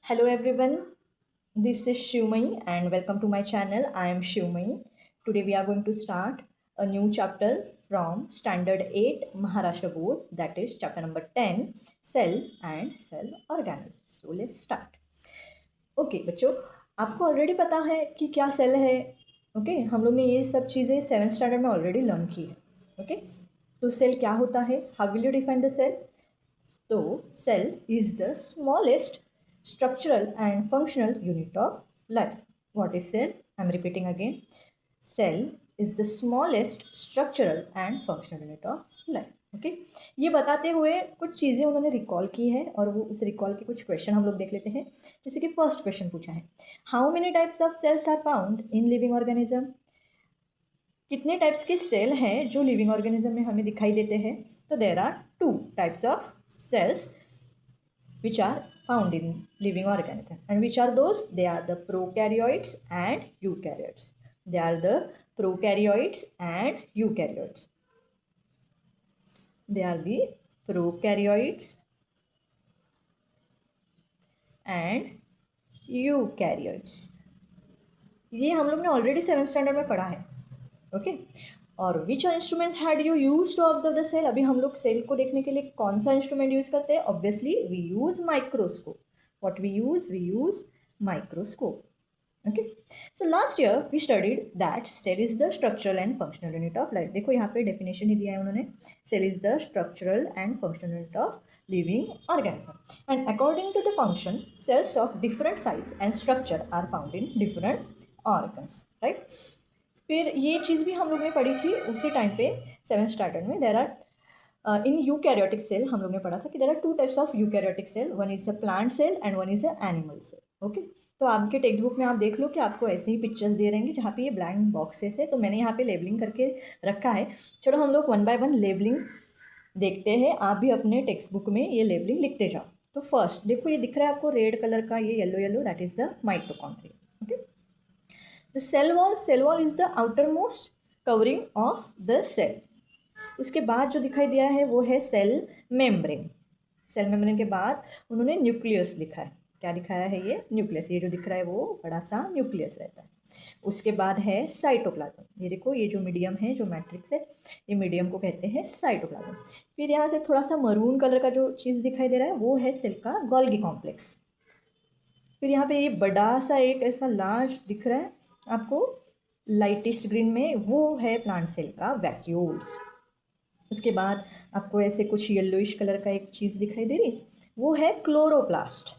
Hello everyone, this is Shivmai and welcome to my channel. I am Shivmai. Today we are going to start a new chapter from Standard 8 Maharashtra Board, that is chapter number 10, Cell and Cell Organelles. So let's start. Okay बच्चों, आपको already पता है कि क्या cell है. Okay हम लोग ने ये सब चीज़ें 7th स्टैंडर्ड में ऑलरेडी लर्न की है. ओके तो सेल क्या होता है, how will you define the cell. तो cell is the smallest structural and functional unit of life. What is cell? I'm repeating again. Cell is the smallest structural and functional unit of life. Okay ये बताते हुए कुछ चीज़ें उन्होंने recall की है और वो उस रिकॉल के कुछ क्वेश्चन हम लोग देख लेते हैं. जैसे कि फर्स्ट क्वेश्चन पूछा है, how many types of cells are found in living organism. कितने टाइप्स के सेल हैं जो लिविंग ऑर्गेनिज्म में हमें दिखाई देते हैं. तो there are two types of cells which are found in living organism. And which are those? They are the prokaryotes and eukaryotes. They are the prokaryotes and eukaryotes. They are the prokaryotes and eukaryotes. ये हम लोग ने already 7th standard में पढ़ा है. Okay और which instruments had you used to observe the cell. अभी हम लोग सेल को देखने के लिए कौन सा इंस्ट्रूमेंट यूज करते हैं. Obviously we use microscope. What we use microscope. Okay so last year we studied that cell is the structural and functional unit of life. देखो यहाँ पे डेफिनेशन ही दिया है उन्होंने. Cell is the structural and functional unit of living organism and according to the function cells of different size and structure are found in different organs. Right. फिर ये चीज़ भी हम लोग ने पढ़ी थी उसी टाइम पे 7th स्टैंडर्ड में. There are in eukaryotic cell हम लोग ने पढ़ा था कि there are two types of eukaryotic cell. One is a plant cell and one is an animal cell. Okay तो आपके टेक्स्ट बुक में आप देख लो कि आपको ऐसे ही पिक्चर्स दे रहेंगे जहाँ पे ये ब्लैंक बॉक्सेस है. तो मैंने यहाँ पे लेबलिंग करके रखा है. चलो हम लोग 1 बाय 1 लेबलिंग देखते हैं. आप भी अपने टेक्स्ट बुक में ये लेबलिंग लिखते जाओ. तो फर्स्ट देखो ये दिख रहा है आपको रेड कलर का, ये yellow yellow, that is the mitochondria. Okay The cell wall is the outermost covering of the cell. उसके बाद जो दिखाई दिया है वो है सेल मेम्ब्रेन. सेल मेम्ब्रेन के बाद उन्होंने न्यूक्लियस लिखा है. क्या दिखाया है ये न्यूक्लियस. ये जो दिख रहा है वो बड़ा सा न्यूक्लियस रहता है. उसके बाद है साइटोप्लाज्म. ये देखो ये जो मीडियम है, जो मैट्रिक्स है, ये मीडियम को कहते हैं साइटोप्लाज्म. फिर यहाँ से थोड़ा सा मरून कलर का जो चीज़ दिखाई दे रहा है वो है सेल का गोल्गी कॉम्प्लेक्स. फिर यहाँ पे ये बड़ा सा एक ऐसा लार्ज दिख रहा है आपको लाइटिस्ट ग्रीन में, वो है प्लांट सेल का वैक्यूल्स. उसके बाद आपको ऐसे कुछ येलोइश कलर का एक चीज़ दिखाई दे रही, वो है क्लोरोप्लास्ट.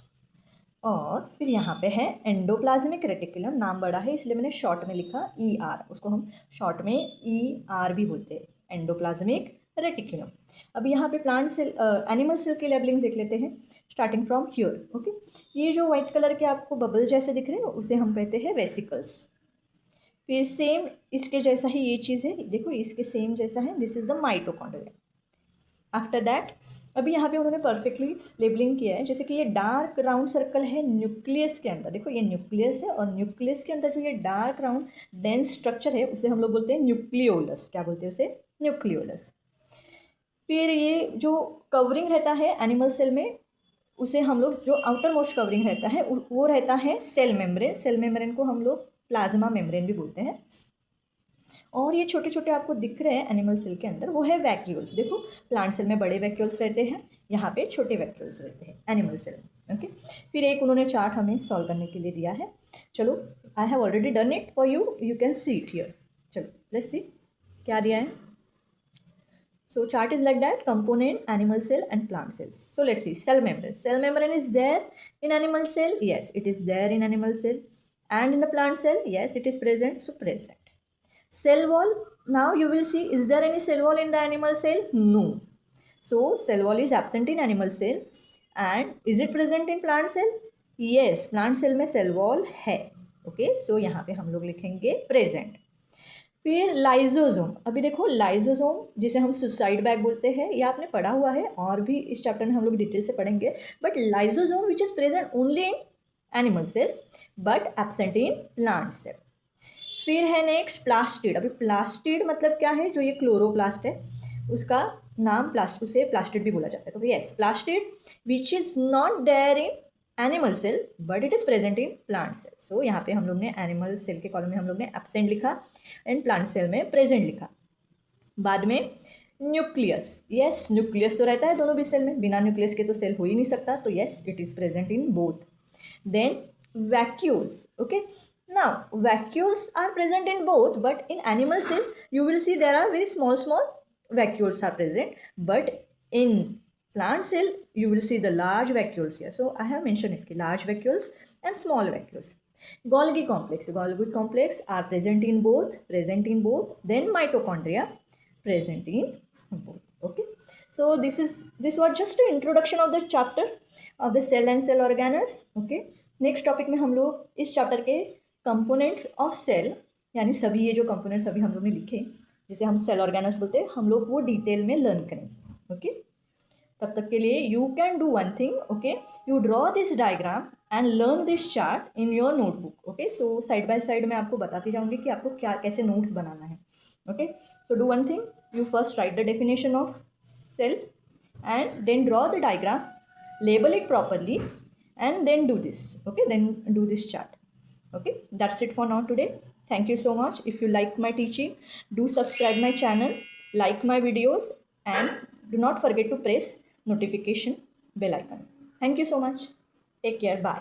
और फिर यहाँ पे है एंडोप्लाज्मिक रेटिकुलम. नाम बड़ा है इसलिए मैंने शॉर्ट में लिखा ER. उसको हम शॉर्ट में ER भी बोलते हैं, एंडोप्लाज्मिक रेटिकुलम. अब यहाँ पे प्लांट सेल एनिमल सेल की लेबलिंग देख लेते हैं स्टार्टिंग फ्रॉम हियर. ओके ये जो वाइट कलर के आपको बबल्स जैसे दिख रहे हैं उसे हम कहते हैं वेसिकल्स. फिर सेम इसके जैसा ही ये चीज़ है, देखो इसके सेम जैसा है, this is the mitochondria. After that अभी यहाँ पे उन्होंने परफेक्टली लेबलिंग किया है. जैसे कि ये डार्क राउंड सर्कल है न्यूक्लियस के अंदर. देखो ये न्यूक्लियस है और न्यूक्लियस के अंदर जो ये डार्क राउंड डेंस स्ट्रक्चर है उसे हम लोग बोलते हैं न्यूक्लियोलस. क्या बोलते हैं उसे? न्यूक्लियोलस. फिर ये जो कवरिंग रहता है एनिमल सेल में उसे हम लोग, जो आउटर मोस्ट कवरिंग रहता है वो रहता है सेल मेम्ब्रेन. सेल मेम्ब्रेन को हम लोग प्लाज्मा मेम्ब्रेन भी बोलते हैं. और ये छोटे छोटे आपको दिख रहे हैं एनिमल सेल के अंदर, वो है वैक्यूल्स. देखो प्लांट सेल में बड़े वैक्यूल्स रहते हैं, यहाँ पे छोटे वैक्यूल्स रहते हैं एनिमल सेल में. ओके फिर एक उन्होंने चार्ट हमें सॉल्व करने के लिए दिया है. चलो I have already done it for you, you can see it here. चलो लेट्स सी क्या दिया है. So chart is like that: component, animal cell and plant cells. So let's see cell membrane. Cell membrane is there in animal cell. Yes, it is there in animal cell. And in the plant cell, yes, it is present. So present. Cell wall. Now you will see, is there any cell wall in the animal cell? No. So cell wall is absent in animal cell. And is it present in plant cell? Yes, plant cell में cell wall है. Okay, so यहाँ पे हम लोग लिखेंगे present. फिर lysosome. अभी देखो लाइजोजोम जिसे हम सुसाइड बैग बोलते हैं, ये आपने पढ़ा हुआ है और भी इस चैप्टर में हम लोग डिटेल से पढ़ेंगे. But lysosome which is present only in animal cell but absent in plant cell. फिर है नेक्स्ट प्लास्टिड. अभी प्लास्टिड मतलब क्या है? जो ये क्लोरोप्लास्ट है उसका नाम उसे प्लास्टिड भी बोला जाता है. तो yes plastid which is not there in animal cell but it is present in plant cell. So यहाँ पे हम लोग ने एनिमल सेल के कॉलम में हम लोग ने एब्सेंट लिखा एंड प्लांट सेल में प्रेजेंट लिखा. बाद में न्यूक्लियस. यस, न्यूक्लियस तो रहता है दोनों भी सेल में, बिना न्यूक्लियस के तो सेल हो ही नहीं सकता, तो yes it is present in both. Then vacuoles. Okay, now vacuoles are present in both, but in animal cell you will see there are very small vacuoles are present, but in plant cell you will see the large vacuoles here. So I have mentioned it, large vacuoles and small vacuoles. Golgi complex are present in both, then mitochondria present in both. Okay, so this was just an introduction of the chapter of the cell and cell organelles. Okay, next topic में हम लोग इस chapter के components of cell, यानी सभी ये जो components अभी हम लोग ने लिखे जिसे हम सेल ऑर्गेनल्स बोलते हैं, हम लोग वो डिटेल में लर्न करेंगे. ओके, तब तक के लिए you can do one thing. Okay, you draw this diagram and learn this chart in your notebook. Okay, so side by side मैं आपको बताती जाऊंगी कि आपको क्या कैसे नोट्स बनाना है. Okay, so do one thing, you first write the definition of cell and then draw the diagram, label it properly and then do this. Okay, then do this chart. Okay, that's it for now today. Thank you so much. If you like my teaching, do subscribe my channel, like my videos and do not forget to press notification bell icon. Thank you so much. Take care. Bye.